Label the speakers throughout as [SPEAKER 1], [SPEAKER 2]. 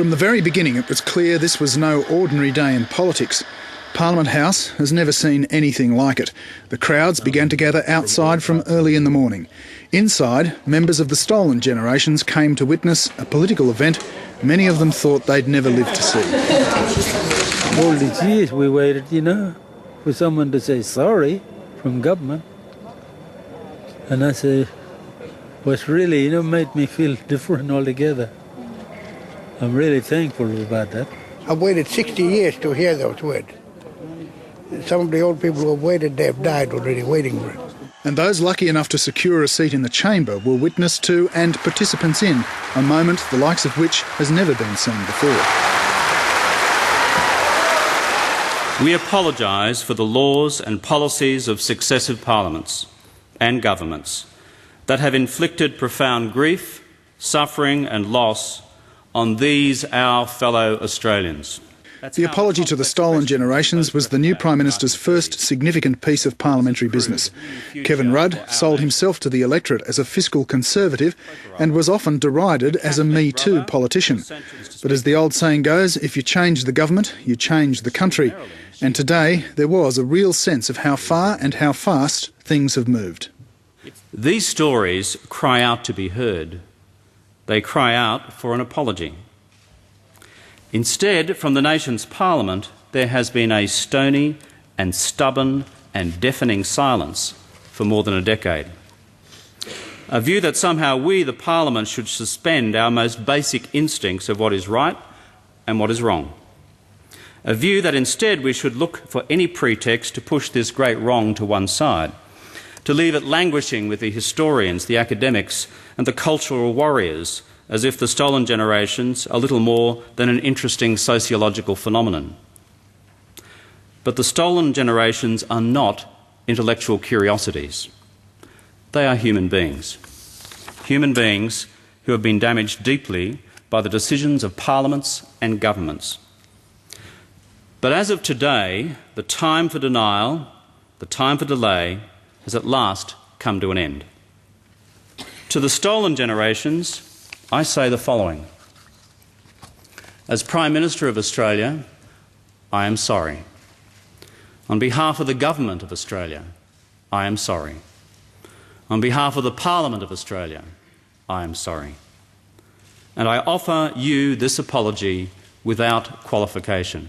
[SPEAKER 1] From the very beginning, it was clear this was no ordinary day in politics. Parliament House has never seen anything like it. The crowds began to gather outside from early in the morning. Inside, members of the Stolen Generations came to witness a political event many of them thought they'd never live to see.
[SPEAKER 2] All these years we waited, for someone to say sorry from government. And I say, was really, made me feel different altogether. I'm really thankful about that.
[SPEAKER 3] I've waited 60 years to hear those words. Some of the old people who have waited, they have died already waiting for it.
[SPEAKER 1] And those lucky enough to secure a seat in the chamber were witness to and participants in a moment the likes of which has never been seen before.
[SPEAKER 4] We apologise for the laws and policies of successive parliaments and governments that have inflicted profound grief, suffering and loss on these our fellow Australians.
[SPEAKER 1] The apology to the Stolen Generations was the new Prime Minister's first significant piece of parliamentary business. Kevin Rudd sold himself to the electorate as a fiscal conservative and was often derided as a Me Too politician. But as the old saying goes, if you change the government, you change the country. And today there was a real sense of how far and how fast things have moved.
[SPEAKER 4] These stories cry out to be heard. They cry out for an apology. Instead, from the nation's parliament, there has been a stony and stubborn and deafening silence for more than a decade. A view that somehow we, the parliament, should suspend our most basic instincts of what is right and what is wrong. A view that instead we should look for any pretext to push this great wrong to one side, to leave it languishing with the historians, the academics and the cultural warriors, as if the Stolen Generations are little more than an interesting sociological phenomenon. But the Stolen Generations are not intellectual curiosities. They are human beings who have been damaged deeply by the decisions of parliaments and governments. But as of today, the time for denial, the time for delay, has at last come to an end. To the Stolen Generations, I say the following. As Prime Minister of Australia, I am sorry. On behalf of the Government of Australia, I am sorry. On behalf of the Parliament of Australia, I am sorry. And I offer you this apology without qualification.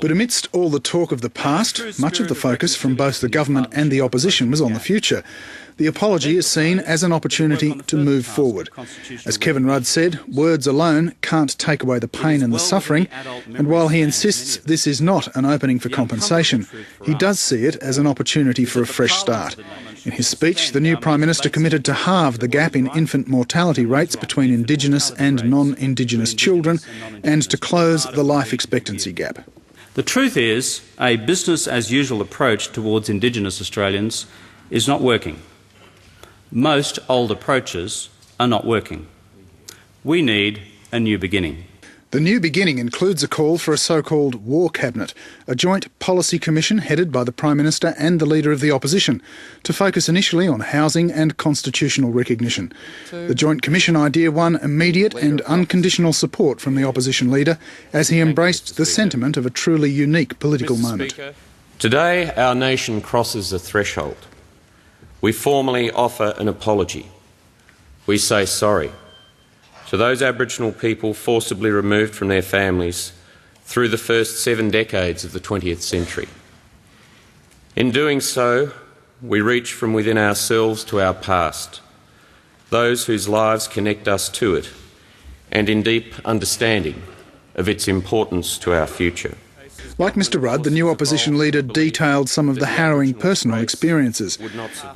[SPEAKER 1] But amidst all the talk of the past, much of the focus from both the government and the opposition was on the future. The apology is seen as an opportunity to move forward. As Kevin Rudd said, words alone can't take away the pain and the suffering, and while he insists this is not an opening for compensation, he does see it as an opportunity for a fresh start. In his speech, the new Prime Minister committed to halve the gap in infant mortality rates between Indigenous and non-Indigenous children and to close the life expectancy gap.
[SPEAKER 4] The truth is, a business-as-usual approach towards Indigenous Australians is not working. Most old approaches are not working. We need a new beginning.
[SPEAKER 1] The new beginning includes a call for a so-called War Cabinet, a joint policy commission headed by the Prime Minister and the Leader of the Opposition, to focus initially on housing and constitutional recognition. The Joint Commission idea won immediate and unconditional support from the Opposition Leader as he embraced the sentiment of a truly unique political moment.
[SPEAKER 5] Today our nation crosses a threshold. We formally offer an apology. We say sorry to those Aboriginal people forcibly removed from their families through the first 7 decades of the 20th century. In doing so, we reach from within ourselves to our past, those whose lives connect us to it, and in deep understanding of its importance to our future.
[SPEAKER 1] Like Mr Rudd, the new opposition leader detailed some of the harrowing personal experiences,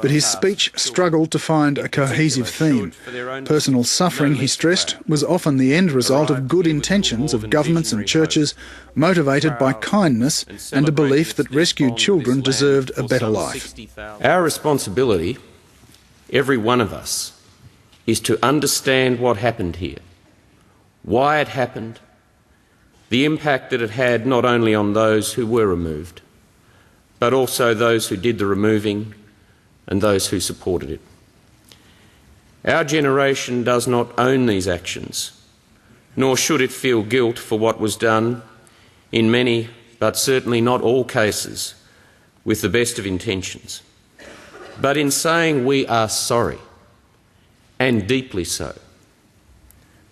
[SPEAKER 1] but his speech struggled to find a cohesive theme. Personal suffering, he stressed, was often the end result of good intentions of governments and churches, motivated by kindness and a belief that rescued children deserved a better life.
[SPEAKER 5] Our responsibility, every one of us, is to understand what happened here, why it happened, the impact that it had not only on those who were removed, but also those who did the removing and those who supported it. Our generation does not own these actions, nor should it feel guilt for what was done in many, but certainly not all cases, with the best of intentions. But in saying we are sorry, and deeply so,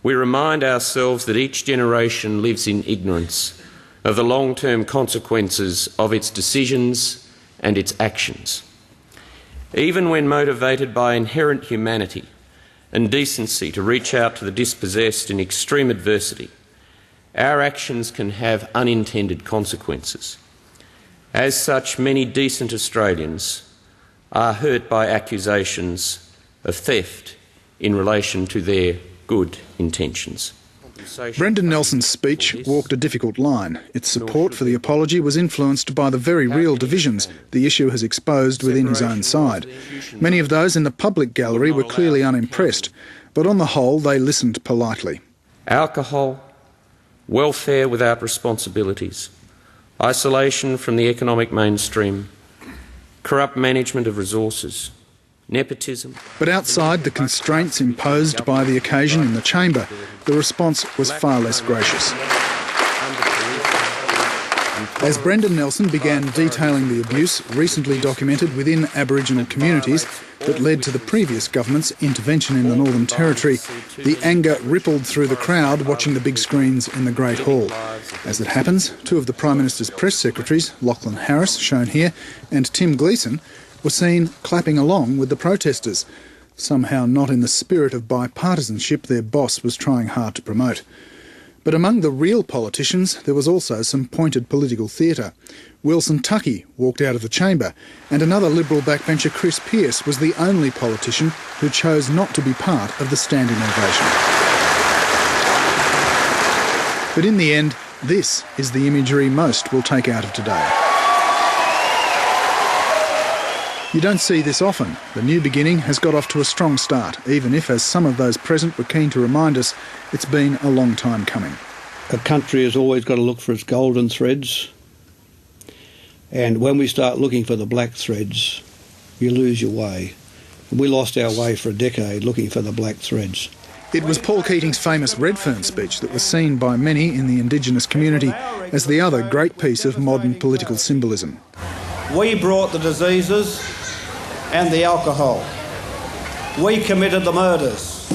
[SPEAKER 5] we remind ourselves that each generation lives in ignorance of the long-term consequences of its decisions and its actions. Even when motivated by inherent humanity and decency to reach out to the dispossessed in extreme adversity, our actions can have unintended consequences. As such, many decent Australians are hurt by accusations of theft in relation to their good intentions.
[SPEAKER 1] Brendan Nelson's speech walked a difficult line. Its support for the apology was influenced by the very real divisions the issue has exposed within his own side. Many of those in the public gallery were clearly unimpressed, but on the whole they listened politely.
[SPEAKER 5] Alcohol, welfare without responsibilities, isolation from the economic mainstream, corrupt management of resources, nepotism.
[SPEAKER 1] But outside the constraints imposed by the occasion in the chamber, the response was far less gracious. As Brendan Nelson began detailing the abuse recently documented within Aboriginal communities that led to the previous government's intervention in the Northern Territory, the anger rippled through the crowd watching the big screens in the Great Hall. As it happens, two of the Prime Minister's press secretaries, Lachlan Harris, shown here, and Tim Gleeson, were seen clapping along with the protesters, somehow not in the spirit of bipartisanship their boss was trying hard to promote. But among the real politicians, there was also some pointed political theatre. Wilson Tuckey walked out of the chamber, and another Liberal backbencher, Chris Pearce, was the only politician who chose not to be part of the standing ovation. But in the end, this is the imagery most will take out of today. You don't see this often. The New Beginning has got off to a strong start, even if, as some of those present were keen to remind us, it's been a long time coming.
[SPEAKER 6] A country has always got to look for its golden threads, and when we start looking for the black threads, you lose your way. We lost our way for a decade looking for the black threads.
[SPEAKER 1] It was Paul Keating's famous Redfern speech that was seen by many in the Indigenous community as the other great piece of modern political symbolism.
[SPEAKER 7] We brought the diseases and the alcohol. We committed the murders.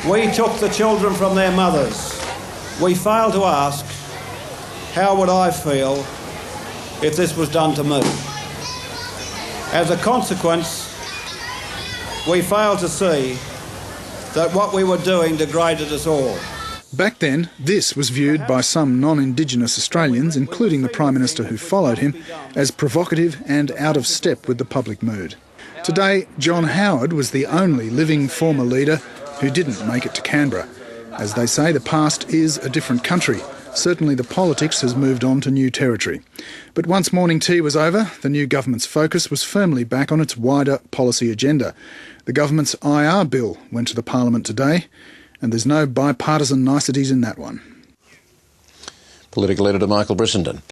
[SPEAKER 7] We took the children from their mothers. We failed to ask, how would I feel if this was done to me? As a consequence, we failed to see that what we were doing degraded us all.
[SPEAKER 1] Back then, this was viewed by some non-Indigenous Australians, including the Prime Minister who followed him, as provocative and out of step with the public mood. Today, John Howard was the only living former leader who didn't make it to Canberra. As they say, the past is a different country. Certainly the politics has moved on to new territory. But once morning tea was over, the new government's focus was firmly back on its wider policy agenda. The government's IR bill went to the Parliament today, and there's no bipartisan niceties in that one.
[SPEAKER 8] Political editor Michael Brissenden.